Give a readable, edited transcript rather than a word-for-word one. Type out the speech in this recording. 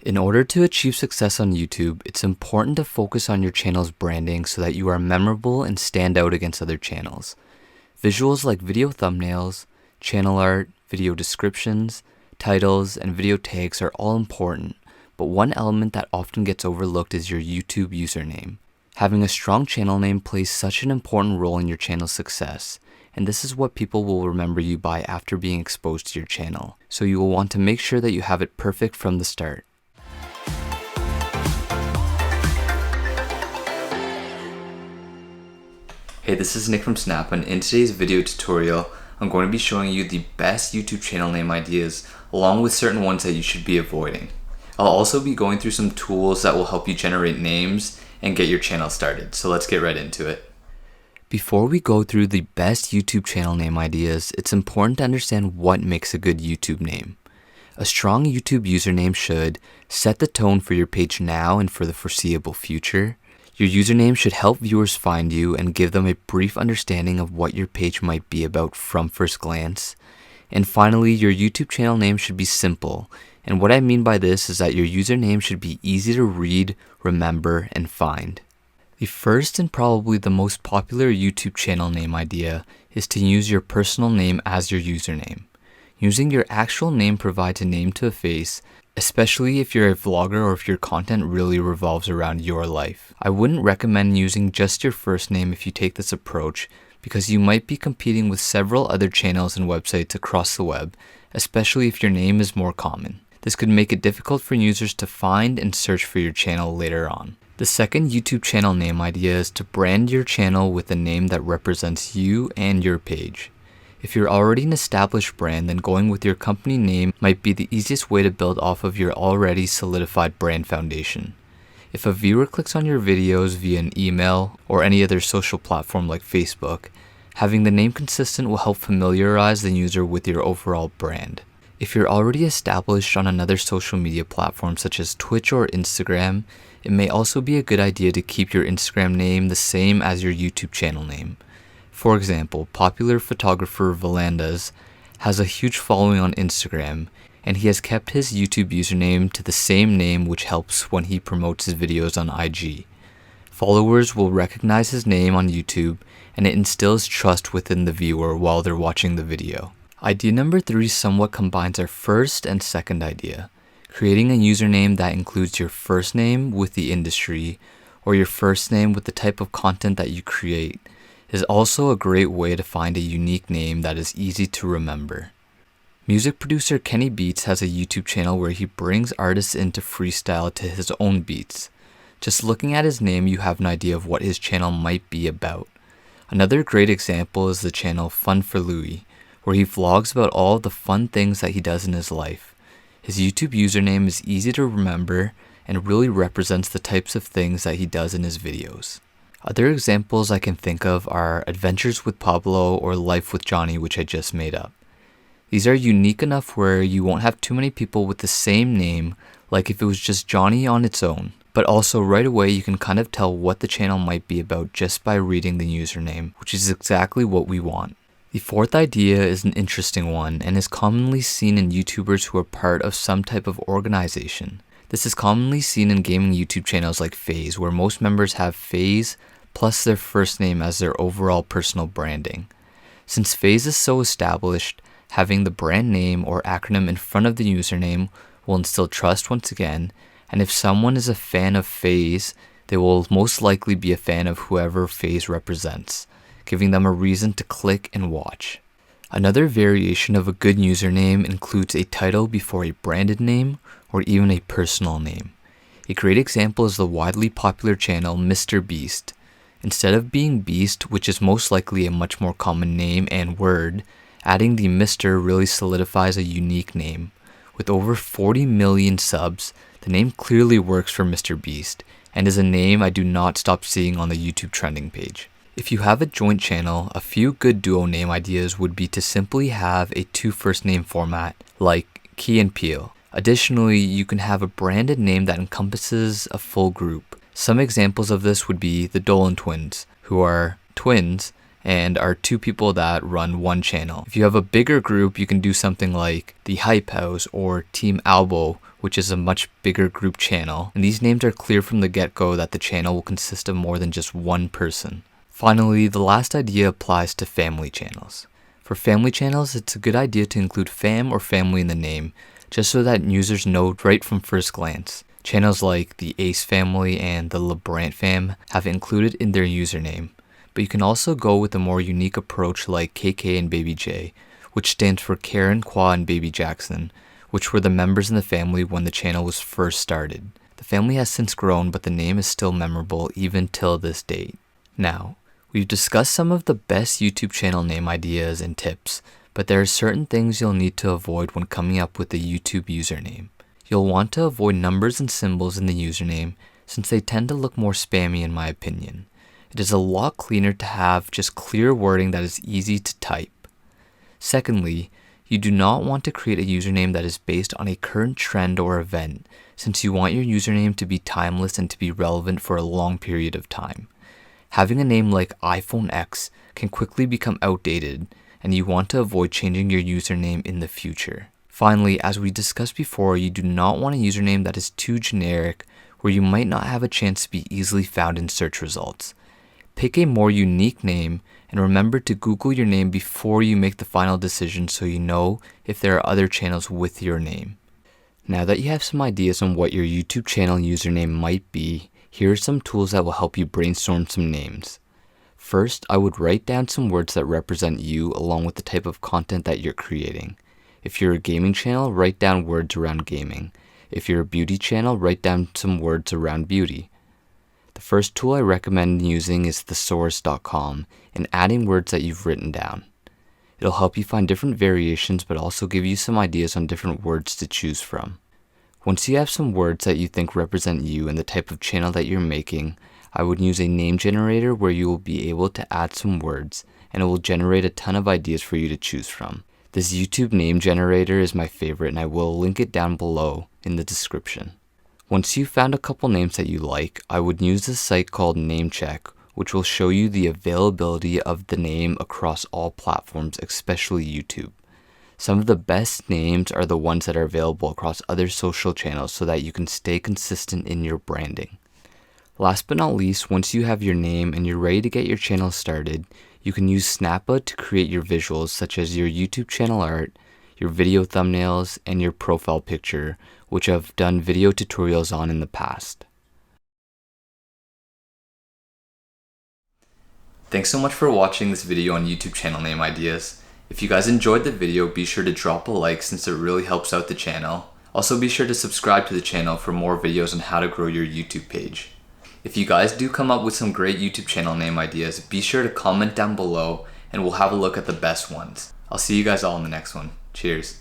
In order to achieve success on YouTube, it's important to focus on your channel's branding so that you are memorable and stand out against other channels. Visuals like video thumbnails, channel art, video descriptions, titles, and video tags are all important, but one element that often gets overlooked is your YouTube username. Having a strong channel name plays such an important role in your channel's success, and this is what people will remember you by after being exposed to your channel, so you will want to make sure that you have it perfect from the start. Hey, this is Nick from Snap, and in today's video tutorial, I'm going to be showing you the best YouTube channel name ideas, along with certain ones that you should be avoiding. I'll also be going through some tools that will help you generate names and get your channel started, so let's get right into it. Before we go through the best YouTube channel name ideas, it's important to understand what makes a good YouTube name. A strong YouTube username should set the tone for your page now and for the foreseeable future. Your username should help viewers find you and give them a brief understanding of what your page might be about from first glance. And finally, your YouTube channel name should be simple. And what I mean by this is that your username should be easy to read, remember, and find. The first and probably the most popular YouTube channel name idea is to use your personal name as your username. Using your actual name provides a name to a face, especially if you're a vlogger or if your content really revolves around your life. I wouldn't recommend using just your first name if you take this approach, because you might be competing with several other channels and websites across the web, especially if your name is more common. This could make it difficult for users to find and search for your channel later on. The second YouTube channel name idea is to brand your channel with a name that represents you and your page. If you're already an established brand, then going with your company name might be the easiest way to build off of your already solidified brand foundation. If a viewer clicks on your videos via an email or any other social platform like Facebook, having the name consistent will help familiarize the user with your overall brand. If you're already established on another social media platform such as Twitch or Instagram, it may also be a good idea to keep your Instagram name the same as your YouTube channel name. For example, popular photographer Valandas has a huge following on Instagram, and he has kept his YouTube username to the same name, which helps when he promotes his videos on IG. Followers will recognize his name on YouTube, and it instills trust within the viewer while they're watching the video. Idea number 3 somewhat combines our first and second idea, creating a username that includes your first name with the industry, or your first name with the type of content that you create, is also a great way to find a unique name that is easy to remember. Music producer Kenny Beats has a YouTube channel where he brings artists in to freestyle to his own beats. Just looking at his name, you have an idea of what his channel might be about. Another great example is the channel Fun for Louie, where he vlogs about all of the fun things that he does in his life. His YouTube username is easy to remember and really represents the types of things that he does in his videos. Other examples I can think of are Adventures with Pablo or Life with Johnny, which I just made up. These are unique enough where you won't have too many people with the same name, like if it was just Johnny on its own, but also right away you can kind of tell what the channel might be about just by reading the username, which is exactly what we want. The fourth idea is an interesting one and is commonly seen in YouTubers who are part of some type of organization. This is commonly seen in gaming YouTube channels like FaZe, where most members have FaZe plus their first name as their overall personal branding. Since FaZe is so established, having the brand name or acronym in front of the username will instill trust once again, and if someone is a fan of FaZe, they will most likely be a fan of whoever FaZe represents, giving them a reason to click and watch. Another variation of a good username includes a title before a branded name or even a personal name. A great example is the widely popular channel Mr. Beast. Instead of being Beast, which is most likely a much more common name and word, adding the Mr. really solidifies a unique name. With over 40 million subs, the name clearly works for Mr. Beast, and is a name I do not stop seeing on the YouTube trending page. If you have a joint channel, a few good duo name ideas would be to simply have a 2 first name format, like Key and Peele. Additionally, you can have a branded name that encompasses a full group. Some examples of this would be the Dolan twins, who are twins and are 2 people that run one channel. If you have a bigger group, you can do something like the Hype House or Team Albo, which is a much bigger group channel, and these names are clear from the get-go that the channel will consist of more than just one person. Finally, the last idea applies to family channels. For family channels, it's a good idea to include fam or family in the name, just so that users know right from first glance. Channels like the Ace family and the LeBrant fam have included in their username, but you can also go with a more unique approach like KK and Baby J, which stands for Karen, Kwa, and Baby Jackson, which were the members in the family when the channel was first started. The family has since grown, but the name is still memorable even till this date. Now, we've discussed some of the best YouTube channel name ideas and tips, but there are certain things you'll need to avoid when coming up with a YouTube username. You'll want to avoid numbers and symbols in the username since they tend to look more spammy in my opinion. It is a lot cleaner to have just clear wording that is easy to type. Secondly, you do not want to create a username that is based on a current trend or event, since you want your username to be timeless and to be relevant for a long period of time. Having a name like iPhone X can quickly become outdated, and you want to avoid changing your username in the future. Finally, as we discussed before, you do not want a username that is too generic, where you might not have a chance to be easily found in search results. Pick a more unique name, and remember to Google your name before you make the final decision so you know if there are other channels with your name. Now that you have some ideas on what your YouTube channel username might be, here are some tools that will help you brainstorm some names. First, I would write down some words that represent you along with the type of content that you're creating. If you're a gaming channel, write down words around gaming. If you're a beauty channel, write down some words around beauty. The first tool I recommend using is thesaurus.com and adding words that you've written down. It'll help you find different variations but also give you some ideas on different words to choose from. Once you have some words that you think represent you and the type of channel that you're making, I would use a name generator where you will be able to add some words and it will generate a ton of ideas for you to choose from. This YouTube name generator is my favorite and I will link it down below in the description. Once you've found a couple names that you like, I would use this site called NameCheck, which will show you the availability of the name across all platforms, especially YouTube. Some of the best names are the ones that are available across other social channels so that you can stay consistent in your branding. Last but not least, once you have your name and you're ready to get your channel started, you can use Snappa to create your visuals such as your YouTube channel art, your video thumbnails, and your profile picture, which I've done video tutorials on in the past. Thanks so much for watching this video on YouTube channel name ideas. If you guys enjoyed the video, be sure to drop a like since it really helps out the channel. Also be sure to subscribe to the channel for more videos on how to grow your YouTube page. If you guys do come up with some great YouTube channel name ideas, be sure to comment down below and we'll have a look at the best ones. I'll see you guys all in the next one. Cheers.